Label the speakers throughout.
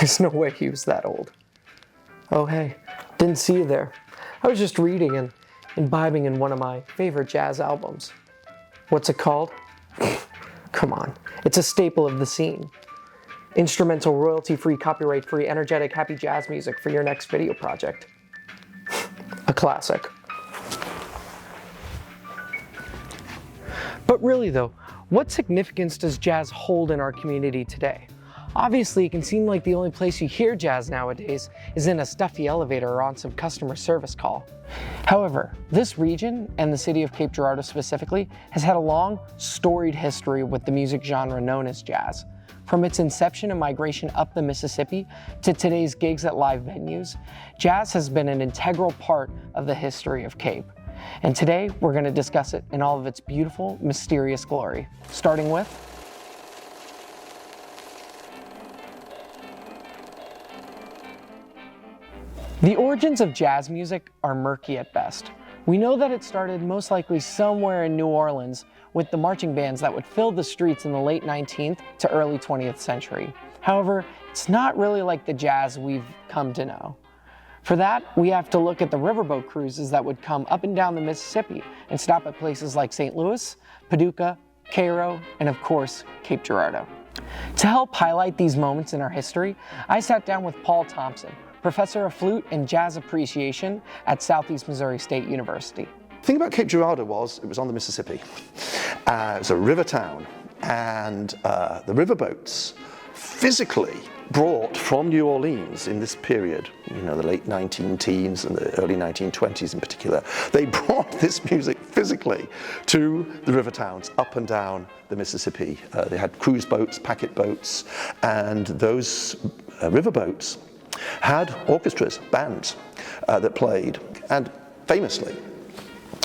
Speaker 1: There's no way he was that old. Oh hey, didn't see you there. I was just reading and imbibing in one of my favorite jazz albums. What's it called? Come on, it's a staple of the scene. Instrumental, royalty-free, copyright-free, energetic, happy jazz music for your next video project. A classic. But really though, what significance does jazz hold in our community today? Obviously, it can seem like the only place you hear jazz nowadays is in a stuffy elevator or on some customer service call. However, this region, and the city of Cape Girardeau specifically, has had a long, storied history with the music genre known as jazz. From its inception and migration up the Mississippi to today's gigs at live venues, jazz has been an integral part of the history of Cape. And today, we're going to discuss it in all of its beautiful, mysterious glory, starting with the origins of jazz music are murky at best. We know that it started most likely somewhere in New Orleans with the marching bands that would fill the streets in the late 19th to early 20th century. However, it's not really like the jazz we've come to know. For that, we have to look at the riverboat cruises that would come up and down the Mississippi and stop at places like St. Louis, Paducah, Cairo, and of course, Cape Girardeau. To help highlight these moments in our history, I sat down with Paul Thompson, professor of flute and jazz appreciation at Southeast Missouri State University.
Speaker 2: The thing about Cape Girardeau was it was on the Mississippi. It was a river town, and the riverboats physically brought from New Orleans in this period, you know, the late 19-teens and the early 1920s in particular, they brought this music physically to the river towns up and down the Mississippi. They had cruise boats, packet boats, and those riverboats had orchestras, bands that played, and famously,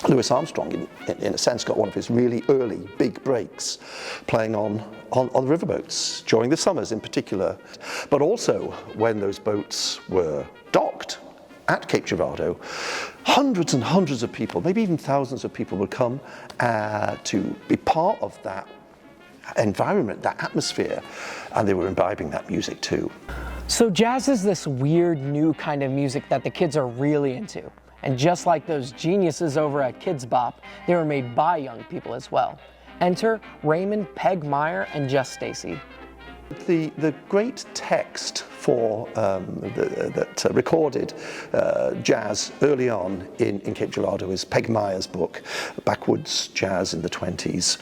Speaker 2: Louis Armstrong, in a sense, got one of his really early big breaks playing on the riverboats during the summers in particular, but also when those boats were docked at Cape Girardeau, hundreds and hundreds of people, maybe even thousands of people would come to be part of that environment, that atmosphere, and they were imbibing that music too.
Speaker 1: So jazz is this weird new kind of music that the kids are really into. And just like those geniuses over at Kids Bop, they were made by young people as well. Enter Raymond, Peg Meyer, and Just Stacy.
Speaker 2: The great text for that recorded jazz early on in Cape Girardeau is Peg Meyer's book, Backwoods Jazz in the 20s.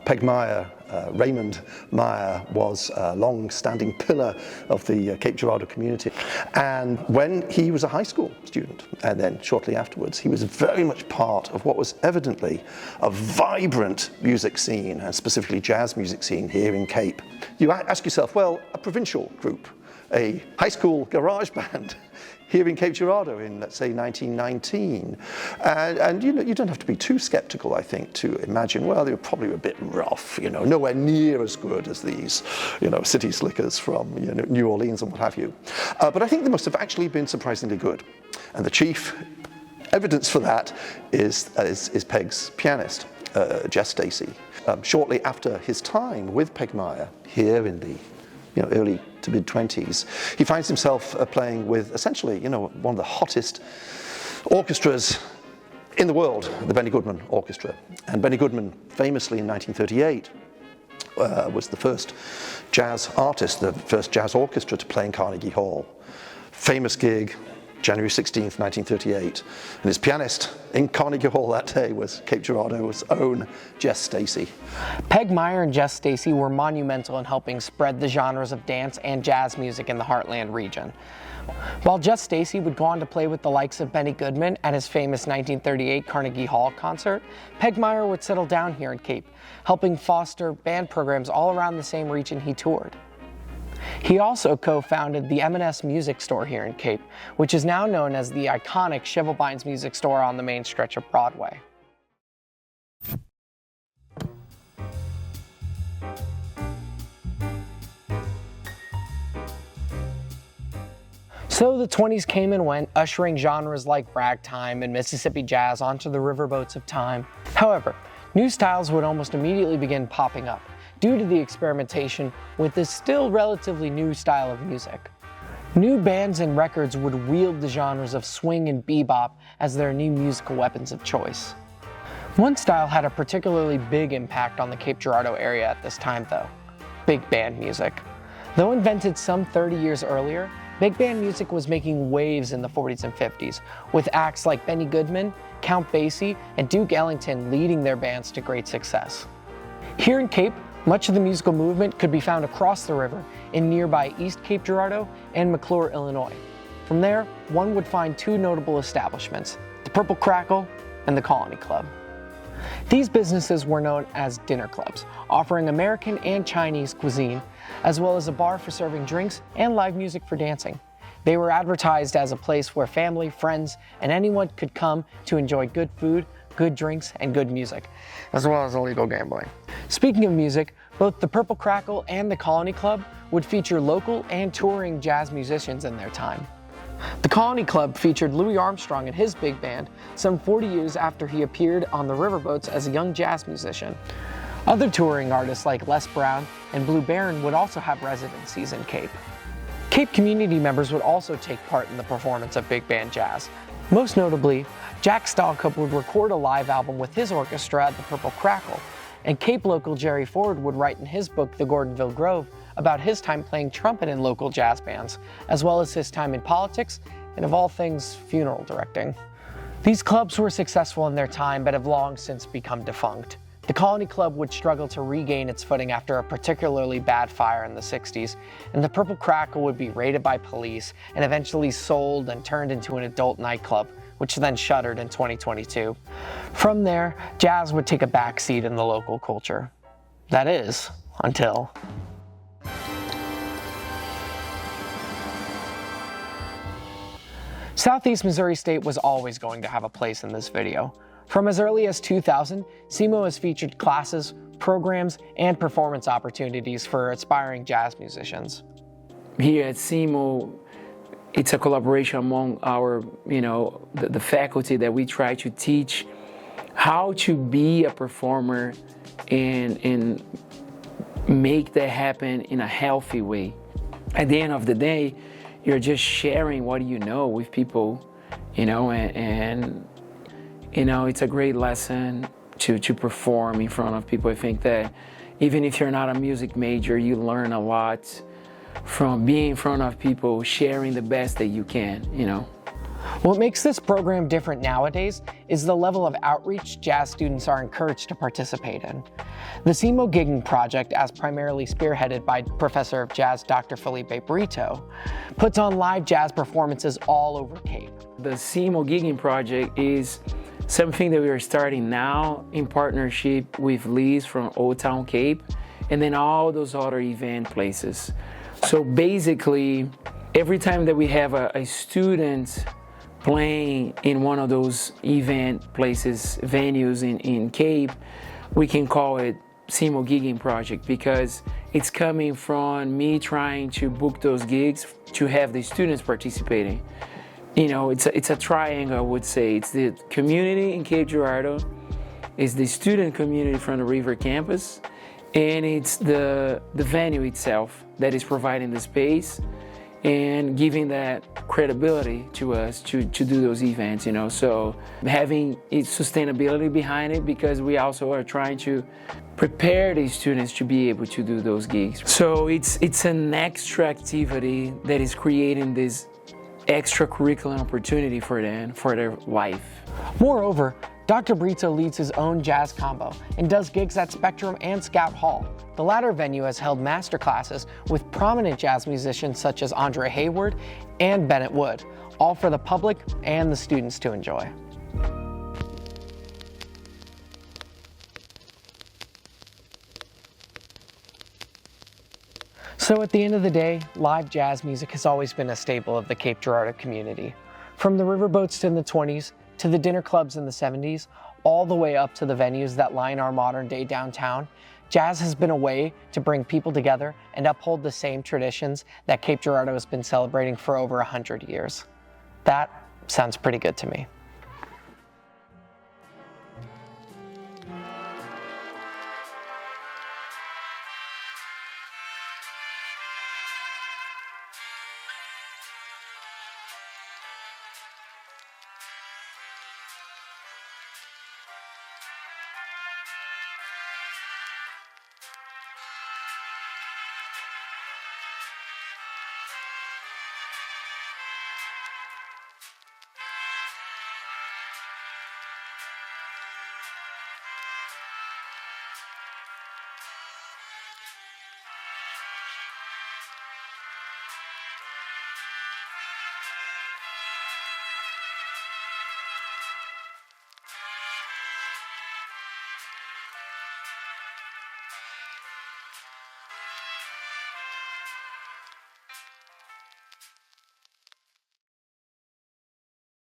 Speaker 2: Peg Meyer, Raymond Meyer, was a long-standing pillar of the Cape Girardeau community. And when he was a high school student, and then shortly afterwards, he was very much part of what was evidently a vibrant music scene, and specifically jazz music scene here in Cape. You ask yourself, well, a provincial group, a high school garage band here in Cape Girardeau in, let's say, 1919. And you know, you don't have to be too skeptical, I think, to imagine, well, they were probably a bit rough, you know, nowhere near as good as these, you know, city slickers from, you know, New Orleans and what have you. But I think they must have actually been surprisingly good. And the chief evidence for that is Peg's pianist, Just Stacy. Shortly after his time with Peg Meyer here in the early to mid-20s, he finds himself playing with essentially, one of the hottest orchestras in the world, the Benny Goodman Orchestra. And Benny Goodman, famously in 1938, was the first jazz artist, the first jazz orchestra to play in Carnegie Hall. Famous gig, January 16th, 1938. And his pianist in Carnegie Hall that day was Cape Girardeau's own Just Stacy.
Speaker 1: Peg Meyer and Just Stacy were monumental in helping spread the genres of dance and jazz music in the Heartland region. While Just Stacy would go on to play with the likes of Benny Goodman at his famous 1938 Carnegie Hall concert, Peg Meyer would settle down here in Cape, helping foster band programs all around the same region he toured. He also co-founded the M&S Music Store here in Cape, which is now known as the iconic Shivelbines Music Store on the main stretch of Broadway. So the 20s came and went, ushering genres like ragtime and Mississippi jazz onto the riverboats of time. However, new styles would almost immediately begin popping up, due to the experimentation with this still relatively new style of music. New bands and records would wield the genres of swing and bebop as their new musical weapons of choice. One style had a particularly big impact on the Cape Girardeau area at this time though: big band music. Though invented some 30 years earlier, big band music was making waves in the 40s and 50s, with acts like Benny Goodman, Count Basie, and Duke Ellington leading their bands to great success. Here in Cape, much of the musical movement could be found across the river in nearby East Cape Girardeau and McClure, Illinois. From there, one would find two notable establishments: the Purple Crackle and the Colony Club. These businesses were known as dinner clubs, offering American and Chinese cuisine, as well as a bar for serving drinks and live music for dancing. They were advertised as a place where family, friends, and anyone could come to enjoy good food, good drinks, and good music, as well as illegal gambling. Speaking of music, both the Purple Crackle and the Colony Club would feature local and touring jazz musicians in their time. The Colony Club featured Louis Armstrong and his big band some 40 years after he appeared on the riverboats as a young jazz musician. Other touring artists like Les Brown and Blue Baron would also have residencies in Cape. Cape community members would also take part in the performance of big band jazz. Most notably, Jack Stalcup would record a live album with his orchestra at the Purple Crackle, and Cape local Jerry Ford would write in his book The Gordonville Grove about his time playing trumpet in local jazz bands, as well as his time in politics and, of all things, funeral directing. These clubs were successful in their time but have long since become defunct. The Colony Club would struggle to regain its footing after a particularly bad fire in the 60s, and the Purple Crackle would be raided by police and eventually sold and turned into an adult nightclub, which then shuttered in 2022. From there, jazz would take a backseat in the local culture. That is, until... Southeast Missouri State was always going to have a place in this video. From as early as 2000, SEMO has featured classes, programs, and performance opportunities for aspiring jazz musicians.
Speaker 3: Here at SEMO, it's a collaboration among our, the faculty that we try to teach how to be a performer and make that happen in a healthy way. At the end of the day, you're just sharing what you know with people, and it's a great lesson to perform in front of people. I think that even if you're not a music major, you learn a lot from being in front of people, sharing the best that you can,
Speaker 1: What makes this program different nowadays is the level of outreach jazz students are encouraged to participate in. The SEMO Gigging Project, as primarily spearheaded by Professor of Jazz Dr. Felipe Brito, puts on live jazz performances all over Cape.
Speaker 3: The SEMO Gigging Project is something that we are starting now in partnership with Liz from Old Town Cape, and then all those other event places. So basically, every time that we have a student playing in one of those event places, venues in Cape, we can call it SEMO Gigging Project, because it's coming from me trying to book those gigs to have the students participating. It's a triangle, I would say. It's the community in Cape Girardeau, it's the student community from the River campus, and it's the venue itself that is providing the space and giving that credibility to us to do those events, So having its sustainability behind it, because we also are trying to prepare these students to be able to do those gigs. So it's an extra activity that is creating this extracurricular opportunity for them, for their life.
Speaker 1: Moreover, Dr. Brito leads his own jazz combo and does gigs at Spectrum and Scout Hall. The latter venue has held master classes with prominent jazz musicians such as Andre Hayward and Bennett Wood, all for the public and the students to enjoy. So at the end of the day, live jazz music has always been a staple of the Cape Girardeau community. From the riverboats in the 20s, to the dinner clubs in the 70s, all the way up to the venues that line our modern day downtown, jazz has been a way to bring people together and uphold the same traditions that Cape Girardeau has been celebrating for over 100 years. That sounds pretty good to me.